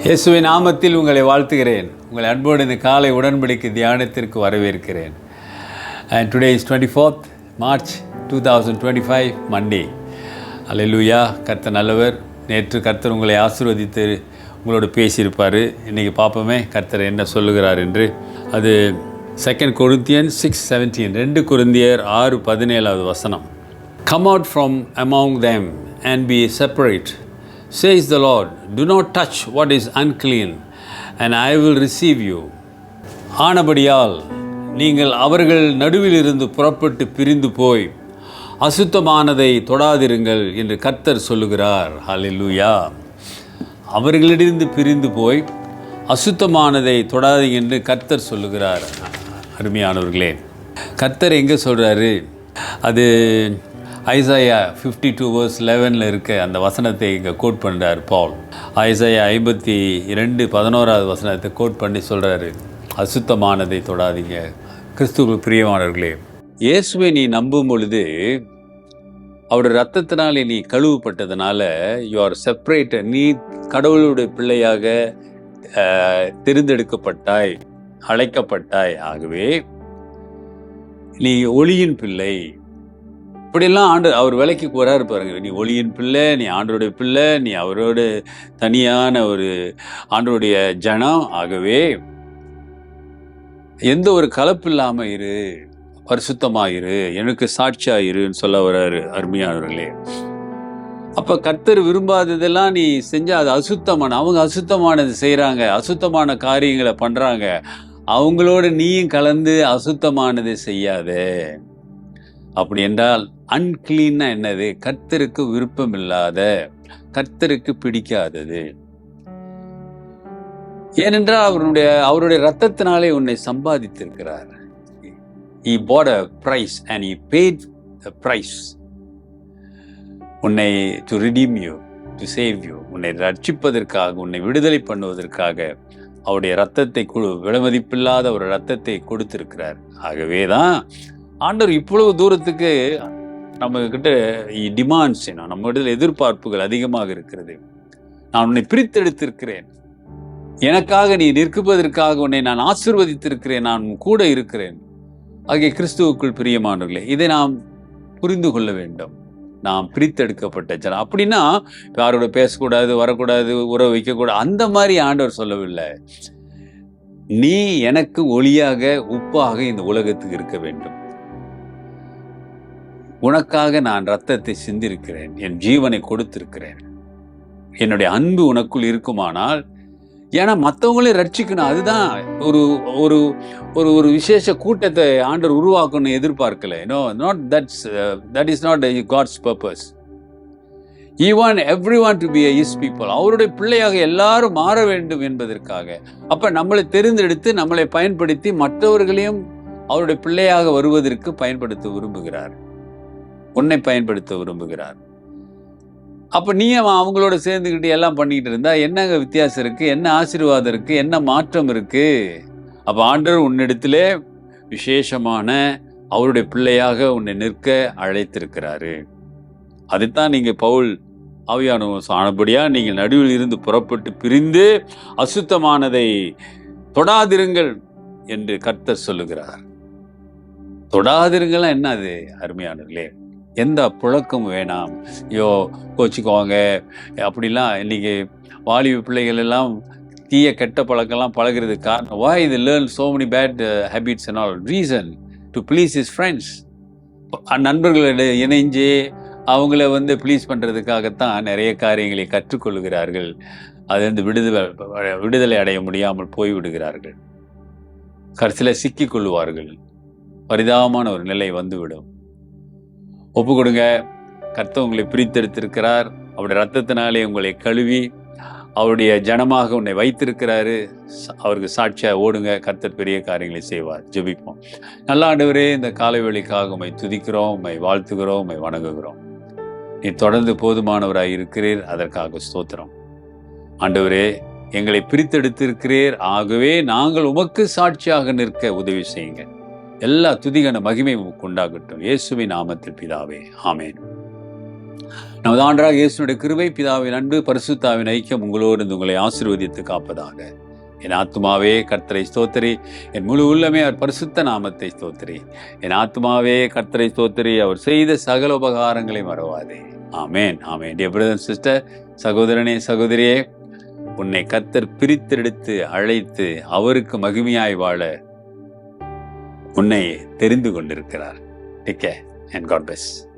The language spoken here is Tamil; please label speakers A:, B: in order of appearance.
A: இயேசுவின் நாமத்தில் உங்களை வாழ்த்துகிறேன். உங்களை அன்போடு இந்த காலை உடன்படிக்கை தியானத்திற்கு வரவேற்கிறேன். And today is 24th March 2025 Monday. அல்லேலூயா. கர்த்தர் நல்லவர். நேற்று கர்த்தர் உங்களை ஆசீர்வதித்து உங்களோடு பேசியிருப்பார். இன்றைக்கி பார்ப்போமே கர்த்தர் என்ன சொல்லுகிறார் என்று. அது 2 Corinthians 6:17, 2 கொரிந்தியர் 6:17 வசனம். Come out from among them and be separate, says the Lord. Do not touch what is unclean, and I will receive you. ஆனபடியால் நீங்கள் அவர்கள் நடுவிலிருந்து புறப்பட்டு பிரிந்து போய் அசுத்தமானதை தொடாதிருங்கள் என்று கர்த்தர் சொல்லுகிறார். ஹல்லேலூயா. அவர்களிலிருந்து பிரிந்து போய் அசுத்தமானதை தொடாதீங்க என்று கர்த்தர் சொல்லுகிறார். அருமையானவர்களே, கர்த்தர் எங்கே சொல்கிறாரு? அது ஐசாயா 52:11 இருக்க அந்த வசனத்தை இங்கே கோட் பண்ணுறார் பவுல். ஐசாயா 52:11 வசனத்தை கோட் பண்ணி சொல்கிறாரு, அசுத்தமானதை தொடாதீங்க. கிறிஸ்துவுக்கு பிரியமானவர்களே, இயேசுவை நீ நம்பும் பொழுது அவருடைய ரத்தத்தினாலே நீ கழுவப்பட்டதுனால யூ ஆர் செப்பரேட்டட். நீ கடவுளுடைய பிள்ளையாக தெரிந்தெடுக்கப்பட்டாய், அழைக்கப்பட்டாய். ஆகவே நீ ஒளியின் பிள்ளை. இப்படியெல்லாம் அவர் விலைக்கு வராரு பாருங்க. நீ ஒளியின் பிள்ளை, நீ ஆண்டவருடைய பிள்ளை, நீ அவரோட தனியான ஒரு ஆண்டவருடைய ஜனம். ஆகவே எந்த ஒரு கலப்பு இல்லாம இரு, பரிசுத்தமாயிரு, எனக்கு சாட்சியாயிருன்னு சொல்ல வர்றாரு. அருமையானவர்களே, அப்ப கர்த்தர் விரும்பாததெல்லாம் நீ செஞ்சா அது அசுத்தமான, அவங்க அசுத்தமானது செய்யறாங்க, அசுத்தமான காரியங்களை பண்றாங்க, அவங்களோட நீயும் கலந்து அசுத்தமானதை செய்யாத. அப்படி என்றால் அன்கிளீன்னா என்னது? கர்த்தருக்கு விருப்பம் இல்லாத, கர்த்தருக்கு பிடிக்காதது. ஏனென்றால் அவருடைய ரத்தத்தினாலே உன்னை சம்பாதித்திருக்கிறார். He bought a price and he paid the price. உன்னை to redeem you, to save you, உன்னை ரட்சிப்பதற்காக, உன்னை விடுதலை பண்ணுவதற்காக அவருடைய ரத்தத்தை, விலைமதிப்பில்லாத ஒரு ரத்தத்தை கொடுத்திருக்கிறார். ஆகவேதான் ஆண்டவர் இவ்வளவு தூரத்துக்கு நம்ம கிட்ட டிமாண்ட்ஸ், நம்ம இடத்துல எதிர்பார்ப்புகள் அதிகமாக இருக்கிறது. நான் உன்னை பிரித்தெடுத்திருக்கிறேன், எனக்காக நீ நிற்பதற்காக உன்னை நான் ஆசீர்வதித்திருக்கிறேன், நான் கூட இருக்கிறேன். ஆகிய கிறிஸ்துவுக்குள் பிரியமானவர்களே, இதை நாம் புரிந்து கொள்ள வேண்டும். நாம் பிரித்தெடுக்கப்பட்ட ஜனம். அப்படின்னா யாரோட பேசக்கூடாது, வரக்கூடாது, உறவு வைக்கக்கூடாது, அந்த மாதிரி ஆண்டவர் சொல்லவில்லை. நீ எனக்கு ஒளியாக, உப்பாக இந்த உலகத்துக்கு இருக்க வேண்டும். உனக்காக நான் ரத்தத்தை சிந்திருக்கிறேன், என் ஜீவனை கொடுத்திருக்கிறேன். என்னுடைய அன்பு உனக்குள் இருக்குமானால், ஏன்னா மற்றவங்களே ரட்சிக்கணும். அதுதான் ஒரு ஒரு ஒரு ஒரு விசேஷ கூட்டத்தை ஆண்டவர் உருவாக்கணும்னு எதிர்பார்க்கல. that is not God's purpose. He want everyone to be his people. அவருடைய பிள்ளையாக எல்லாரும் மாற வேண்டும் என்பதற்காக. அப்ப நம்மளை தெரிந்தெடுத்து, நம்மளை பயன்படுத்தி மற்றவர்களையும் அவருடைய பிள்ளையாக வருவதற்கு பயன்படுத்த விரும்புகிறார். உன்னை பயன்படுத்த விரும்புகிறார். அப்ப நீ அவங்களோட சேர்ந்துக்கிட்டு எல்லாம் பண்ணிக்கிட்டு இருந்தா என்னங்க வித்தியாசம் இருக்கு? என்ன ஆசீர்வாதம் இருக்கு? என்ன மாற்றம் இருக்கு? அப்ப ஆண்டவர் உன்னிடத்திலே விசேஷமான அவருடைய பிள்ளையாக உன்னை நிற்க அழைத்திருக்கிறாரு. அதுதான் நீங்க பவுல் ஆவியானவர் ஆனபடியா நீங்கள் நடுவில் இருந்து புறப்பட்டு பிரிந்து அசுத்தமானதை தொடாதிருங்கள் என்று கர்த்தர் சொல்லுகிறார். தொடாதிருங்கள் என்ன? அது அருமையானவர்களே, எந்த புழக்கமும் வேணாம். ஐயோ கோச்சிக்குவாங்க அப்படிலாம். இன்னைக்கு வாலிப பிள்ளைகள் எல்லாம் தீய கெட்ட பழக்கம்லாம் பழகிறதுக்கு காரணம், why they learn so many bad habits and all? Reason to please his friends. நண்பர்களோட இணைஞ்சு அவங்கள ப்ளீஸ் பண்ணுறதுக்காகத்தான் நிறைய காரியங்களை கற்றுக்கொள்கிறார்கள். அது விடுதலை அடைய முடியாமல் போய்விடுகிறார்கள். கடைசியில் சிக்கிக் கொள்வார்கள். பரிதாபமான ஒரு நிலை வந்துவிடும். ஒப்பு கொடுங்க. கர்த்தர் உங்களை பிரித்தெடுத்திருக்கிறார். அவருடைய ரத்தத்தினாலே உங்களை கழுவி அவருடைய ஜனமாக உன்னை வைத்திருக்கிறாரு. அவருக்கு சாட்சியா ஓடுங்க. கர்த்தர் பெரிய காரியங்களை செய்வார். ஜெபிப்போம். நல்ல ஆண்டவரே, இந்த காலை வேளைக்காக உம்மை துதிக்கிறோம், உம்மை வாழ்த்துகிறோம், உம்மை வணங்குகிறோம். நீ தொடர்ந்து போதுமானவராய் இருக்கிறீர், அதற்காக ஸ்தோத்திரம். ஆண்டவரே, எங்களை பிரித்தெடுத்திருக்கிறீர். ஆகவே நாங்கள் உமக்கு சாட்சியாக நிற்க உதவி செய்யுங்க. எல்லா துதிகன மகிமை உண்டாகட்டும். இயேசுவின் நாமத்தில் பிதாவே, ஆமென். நமது ஆண்டவராகிய இயேசுவினுடைய கிருபை, பிதாவின் அன்பு, பரிசுத்தாவின் ஐக்கியம் உங்களோடு உங்களை ஆசீர்வதித்து காப்பதாக. என் ஆத்துமாவே கர்த்தரை ஸ்தோத்திரி, என் முழு உள்ளமே அவர் பரிசுத்த நாமத்தை ஸ்தோத்திரி. என் ஆத்துமாவே கர்த்தரை ஸ்தோத்திரி, அவர் செய்த சகல உபகாரங்களை மறவாதே. ஆமேன், ஆமேன். டியர் பிரதர் அண்ட் சிஸ்டர், சகோதரனே சகோதரியே, உன்னை கர்த்தர் பிரித்தெடுத்து அழைத்து அவருக்கு மகிமையாய் வாழ உன்னை தெரிந்து கொண்டிருக்கிறார். Take care and God bless.